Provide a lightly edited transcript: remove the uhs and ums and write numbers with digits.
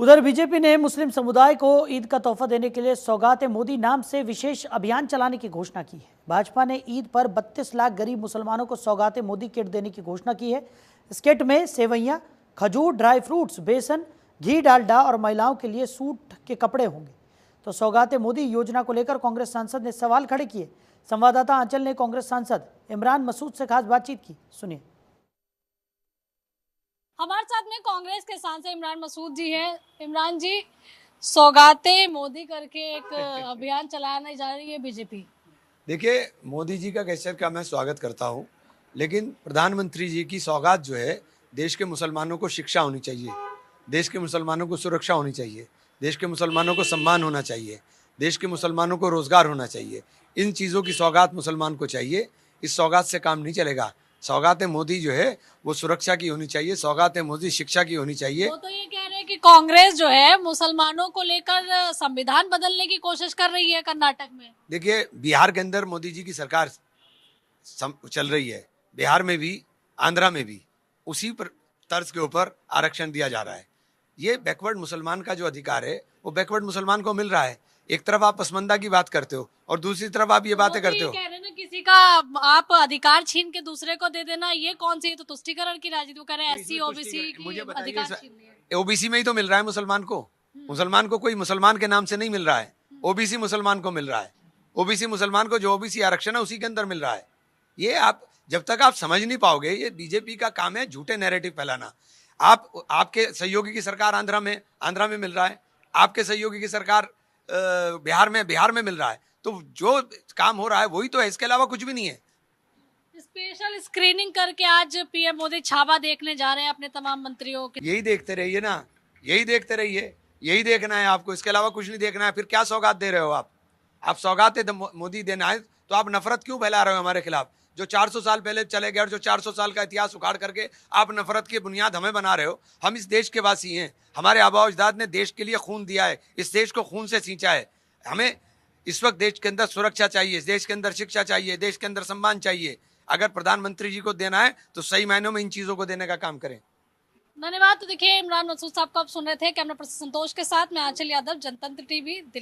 उधर बीजेपी ने मुस्लिम समुदाय को ईद का तोहफा देने के लिए सौगात मोदी नाम से विशेष अभियान चलाने की घोषणा की है। भाजपा ने ईद पर 32 लाख गरीब मुसलमानों को सौगात मोदी किट देने की घोषणा की है। इस किट में सेवइयां, खजूर, ड्राई फ्रूट्स, बेसन, घी, डालडा और महिलाओं के लिए सूट के कपड़े होंगे। तो सौगात मोदी योजना को लेकर कांग्रेस सांसद ने सवाल खड़े किए। संवाददाता आंचल ने कांग्रेस सांसद इमरान मसूद से खास बातचीत की, सुनिए। हमारे साथ में कांग्रेस के सांसद इमरान मसूद जी हैं। इमरान जी, सौगाते मोदी करके एक अभियान चलाने जा रही है बीजेपी। देखिए, मोदी जी का गेस्चर का मैं स्वागत करता हूं, लेकिन प्रधानमंत्री जी की सौगात जो है, देश के मुसलमानों को शिक्षा होनी चाहिए, देश के मुसलमानों को सुरक्षा होनी चाहिए, देश के मुसलमानों को सम्मान होना चाहिए, देश के मुसलमानों को रोजगार होना चाहिए। इन चीज़ों की सौगात मुसलमान को चाहिए। इस सौगात से काम नहीं चलेगा। सौगात मोदी जो है वो सुरक्षा की होनी चाहिए, सौगात मोदी शिक्षा की होनी चाहिए। वो तो ये कह रहे हैं कि कांग्रेस जो है मुसलमानों को लेकर संविधान बदलने की कोशिश कर रही है कर्नाटक में। देखिए, बिहार के अंदर मोदी जी की सरकार चल रही है, बिहार में भी, आंध्रा में भी उसी पर तर्ज के ऊपर आरक्षण दिया जा रहा है। ये बैकवर्ड मुसलमान का जो अधिकार है वो बैकवर्ड मुसलमान को मिल रहा है। एक तरफ आप पसमंदा की बात करते हो और दूसरी तरफ आप ये बातें करते हो। कह रहे हैं ना, किसी का आप अधिकार छीन के दूसरे को दे देना, ये कौन सी, ये तो तुष्टीकरण की राजनीति। वो कह रहे हैं एससी ओबीसी मुझे अधिकार छीन लिए। ओबीसी में ही तो मिल रहा है मुसलमान को। मुसलमान को कोई मुसलमान के नाम से नहीं मिल रहा है, ओबीसी मुसलमान को मिल रहा है। ओबीसी मुसलमान को जो ओबीसी आरक्षण है उसी के अंदर मिल रहा है। ये आप जब तक आप समझ नहीं पाओगे, ये बीजेपी का काम है झूठे नैरेटिव फैलाना। आपके सहयोगी की सरकार आंध्रा में मिल रहा है, आपके सहयोगी की सरकार बिहार में मिल रहा है। तो जो काम हो रहा है वही तो है, इसके अलावा कुछ भी नहीं है। स्पेशल स्क्रीनिंग करके आज पीएम मोदी छावा देखने जा रहे हैं अपने तमाम मंत्रियों के। यही देखते रहिए ना, यही देखते रहिए, यही देखना है आपको, इसके अलावा कुछ नहीं देखना है। फिर क्या सौगात दे रहे हो आप सौगात मोदी देना है तो आप नफरत क्यों फैला रहे हो हमारे खिलाफ? जो 400 साल पहले चले गए और जो 400 साल का इतिहास उखाड़ करके आप नफरत की बुनियाद हमें बना रहे हो। हम इस देश के वासी हैं, हमारे आबा अजदाद ने देश के लिए खून दिया है, इस देश को खून से सींचा है। हमें इस वक्त देश के अंदर सुरक्षा चाहिए, देश के अंदर शिक्षा चाहिए, देश के अंदर सम्मान चाहिए। अगर प्रधानमंत्री जी को देना है तो सही मायनों में इन चीजों को देने का काम करें। धन्यवाद। तो देखिए, इमरान मसूद साहब को आप सुन रहे थे। कैमरा पर्सन संतोष के साथ मैं आंचल यादव, जनतंत्र टीवी।